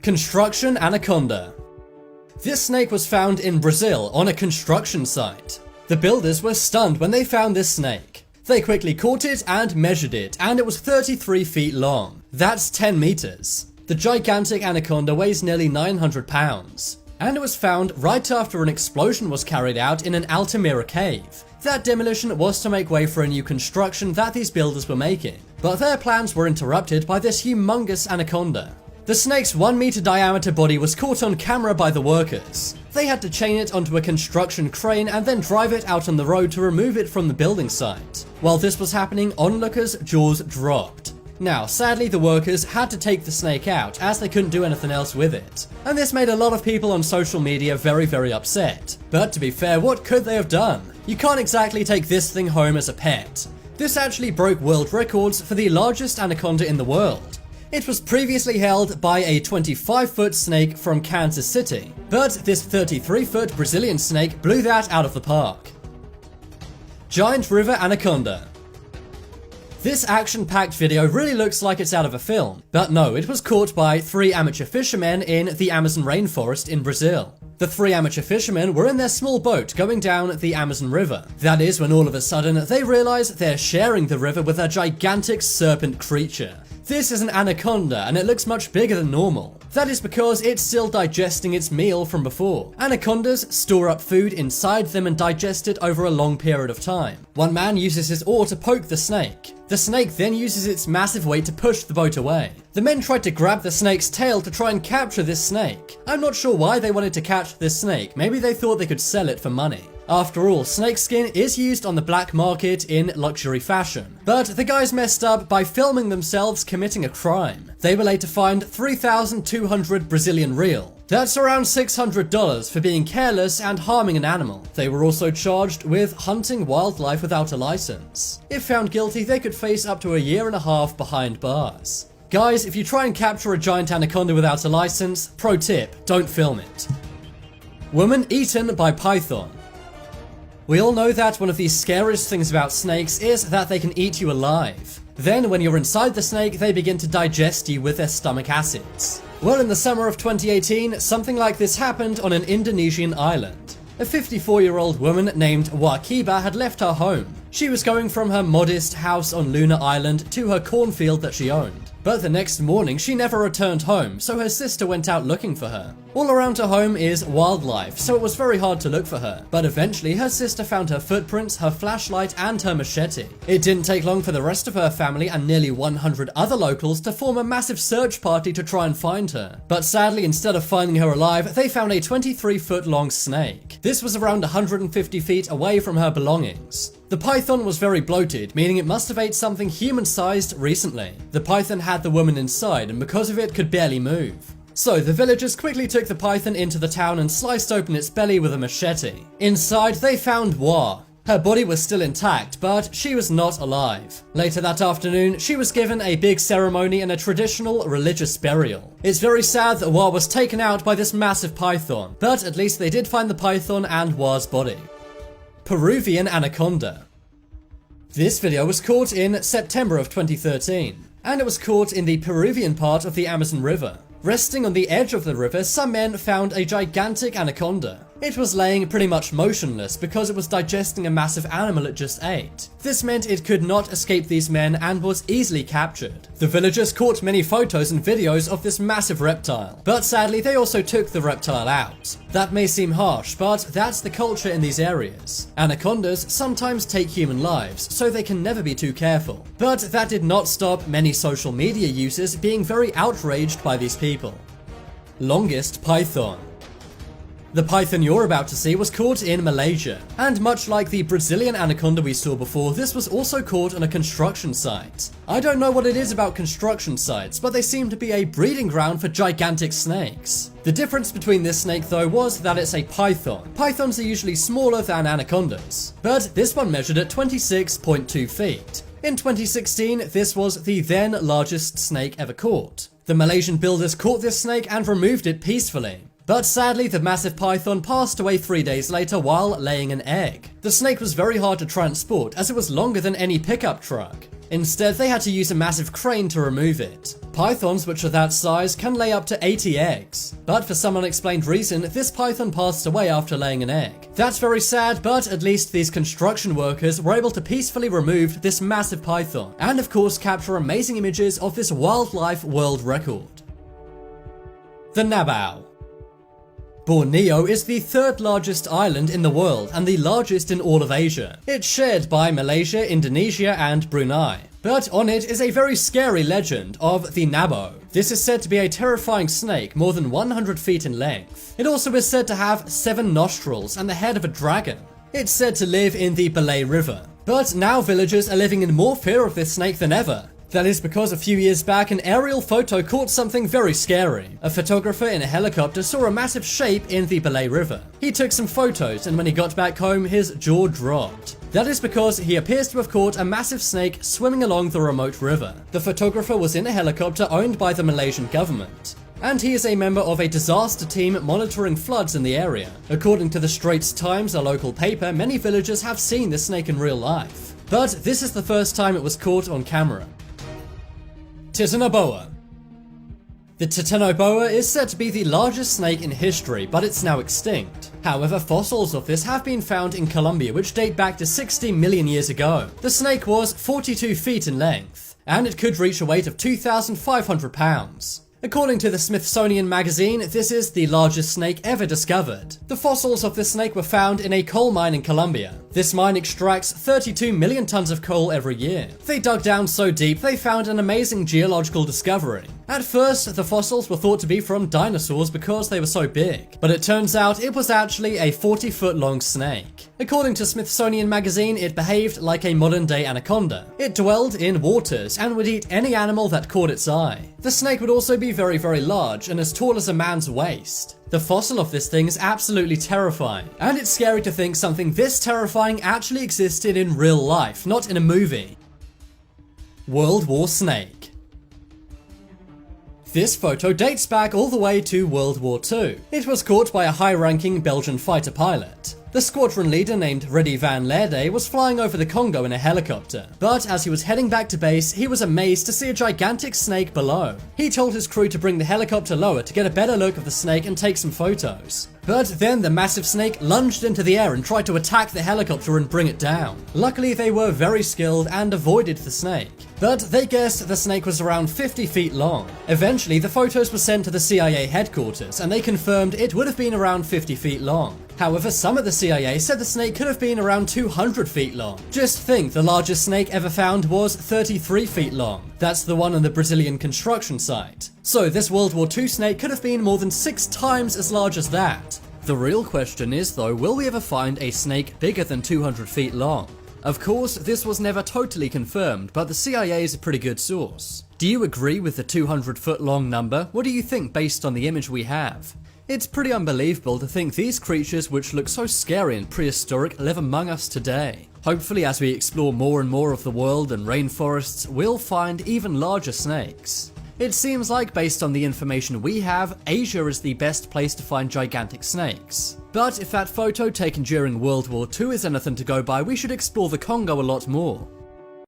Construction anaconda. This snake was found in Brazil on a construction site. The builders were stunned when they found this snake. They quickly caught it and measured it, and it was 33 feet long. That's 10 meters. The gigantic anaconda weighs nearly 900 pounds. And it was found right after an explosion was carried out in an Altamira cave. That demolition was to make way for a new construction that these builders were making, but their plans were interrupted by this humongous anaconda. The snake's 1 meter diameter body was caught on camera by the workers. They had to chain it onto a construction crane and then drive it out on the road to remove it from the building site. While this was happening, onlookers' jaws dropped. Now, sadly, the workers had to take the snake out as they couldn't do anything else with it. And this made a lot of people on social media very upset. But to be fair, what could they have done? You can't exactly take this thing home as a pet. This actually broke world records for the largest anaconda in the world. It was previously held by a 25-foot snake from Kansas City, but this 33-foot Brazilian snake blew that out of the park. Giant river anaconda. This action-packed video really looks like it's out of a film, but no, it was caught by 3 amateur fishermen in the Amazon rainforest in Brazil. The 3 amateur fishermen were in their small boat going down the Amazon River. That is when all of a sudden they realize they're sharing the river with a gigantic serpent creature. This is an anaconda and it looks much bigger than normal. That is because it's still digesting its meal from before. Anacondas store up food inside them and digest it over a long period of time. One man uses his oar to poke the snake. The snake then uses its massive weight to push the boat away. The men tried to grab the snake's tail to try and capture this snake. I'm not sure why they wanted to catch this snake. Maybe they thought they could sell it for money. After all, snake skin is used on the black market in luxury fashion. But the guys messed up by filming themselves committing a crime. They were later fined 3,200 Brazilian real. That's around $600 for being careless and harming an animal. They were also charged with hunting wildlife without a license. If found guilty, they could face up to a year and a half behind bars. Guys, if you try and capture a giant anaconda without a license, pro tip, don't film it. Woman eaten by python. We all know that one of the scariest things about snakes is that they can eat you alive. Then, when you're inside the snake, they begin to digest you with their stomach acids. Well, in the summer of 2018, something like this happened on an Indonesian island. A 54-year-old woman named Wakiba had left her home. She was going from her modest house on Luna Island to her cornfield that she owned. But the next morning, she never returned home, so her sister went out looking for her. All around her home is wildlife, so it was very hard to look for her. But eventually, her sister found her footprints, her flashlight, and her machete. It didn't take long for the rest of her family and nearly 100 other locals to form a massive search party to try and find her. But sadly, instead of finding her alive, they found a 23-foot-long snake. This was around 150 feet away from her belongings. The python was very bloated, meaning it must have ate something human-sized recently. The python had the woman inside, and because of it, could barely move. So the villagers quickly took the python into the town and sliced open its belly with a machete. Inside, they found Wa. Her body was still intact, but she was not alive. Later that afternoon, she was given a big ceremony and a traditional religious burial. It's very sad that Wa was taken out by this massive python, but at least they did find the python and Wa's body. Peruvian anaconda. This video was caught in September of 2013, and it was caught in the Peruvian part of the Amazon River. Resting on the edge of the river, some men found a gigantic anaconda. It was laying pretty much motionless because it was digesting a massive animal it just ate. This meant it could not escape these men and was easily captured. The villagers caught many photos and videos of this massive reptile, but sadly they also took the reptile out. That may seem harsh, but that's the culture in these areas. Anacondas sometimes take human lives, so they can never be too careful. But that did not stop many social media users being very outraged by these people. Longest python. The python you're about to see was caught in Malaysia, and much like the Brazilian anaconda we saw before, this was also caught on a construction site. I don't know what it is about construction sites, but they seem to be a breeding ground for gigantic snakes. The difference between this snake though was that it's a python. Pythons are usually smaller than anacondas, but this one measured at 26.2 feet. In 2016, this was the then largest snake ever caught. The Malaysian builders caught this snake and removed it peacefully. But sadly, the massive python passed away 3 days later while laying an egg. The snake was very hard to transport as it was longer than any pickup truck. Instead, they had to use a massive crane to remove it. Pythons which are that size can lay up to 80 eggs, but for some unexplained reason, this python passed away after laying an egg. That's very sad, but at least these construction workers were able to peacefully remove this massive python, and of course capture amazing images of this wildlife world record. The Nabao. Borneo is the third largest island in the world and the largest in all of Asia. It's shared by Malaysia, Indonesia, and Brunei. But on it is a very scary legend of the Nabao. This is said to be a terrifying snake more than 100 feet in length. It also is said to have 7 nostrils and the head of a dragon. It's said to live in the Belay River. But now villagers are living in more fear of this snake than ever. That is because a few years back an aerial photo caught something very scary. A photographer in a helicopter saw a massive shape in the Belay River. He took some photos and when he got back home his jaw dropped. That is because he appears to have caught a massive snake swimming along the remote river. The photographer was in a helicopter owned by the Malaysian government, and he is a member of a disaster team monitoring floods in the area. According to the Straits Times, a local paper, many villagers have seen the snake in real life, but this is the first time it was caught on camera. Titanoboa. The Titanoboa is said to be the largest snake in history, but it's now extinct. However, fossils of this have been found in Colombia which date back to 60 million years ago. The snake was 42 feet in length, and it could reach a weight of 2,500 pounds. According to the Smithsonian Magazine, this is the largest snake ever discovered. The fossils of this snake were found in a coal mine in Colombia. This mine extracts 32 million tons of coal every year. They dug down so deep they found an amazing geological discovery. At first, the fossils were thought to be from dinosaurs because they were so big, but it turns out it was actually a 40-foot long snake. According to Smithsonian Magazine, it behaved like a modern-day anaconda. It dwelled in waters and would eat any animal that caught its eye. The snake would also be very, very large and as tall as a man's waist. The fossil of this thing is absolutely terrifying, and it's scary to think something this terrifying actually existed in real life, not in a movie. World War Snake. This photo dates back all the way to World War II. It was caught by a high-ranking Belgian fighter pilot. The squadron leader named Reddy van Leerde was flying over the Congo in a helicopter, but as he was heading back to base, he was amazed to see a gigantic snake below. He told his crew to bring the helicopter lower to get a better look of the snake and take some photos. But then the massive snake lunged into the air and tried to attack the helicopter and bring it down. Luckily, they were very skilled and avoided the snake, but they guessed the snake was around 50 feet long. Eventually, the photos were sent to the CIA headquarters and they confirmed it would have been around 50 feet long. However, some of the CIA said the snake could have been around 200 feet long. Just think, the largest snake ever found was 33 feet long. That's the one on the Brazilian construction site. So this World War II snake could have been more than 6 times as large as that. The real question is though, will we ever find a snake bigger than 200 feet long? Of course, this was never totally confirmed, but the CIA is a pretty good source. Do you agree with the 200-foot long number? What do you think based on the image we have? It's pretty unbelievable to think these creatures which look so scary and prehistoric live among us today. Hopefully, as we explore more and more of the world and rainforests, we'll find even larger snakes. It seems like, based on the information we have, Asia is the best place to find gigantic snakes. But if that photo taken during World War II is anything to go by, we should explore the Congo a lot more.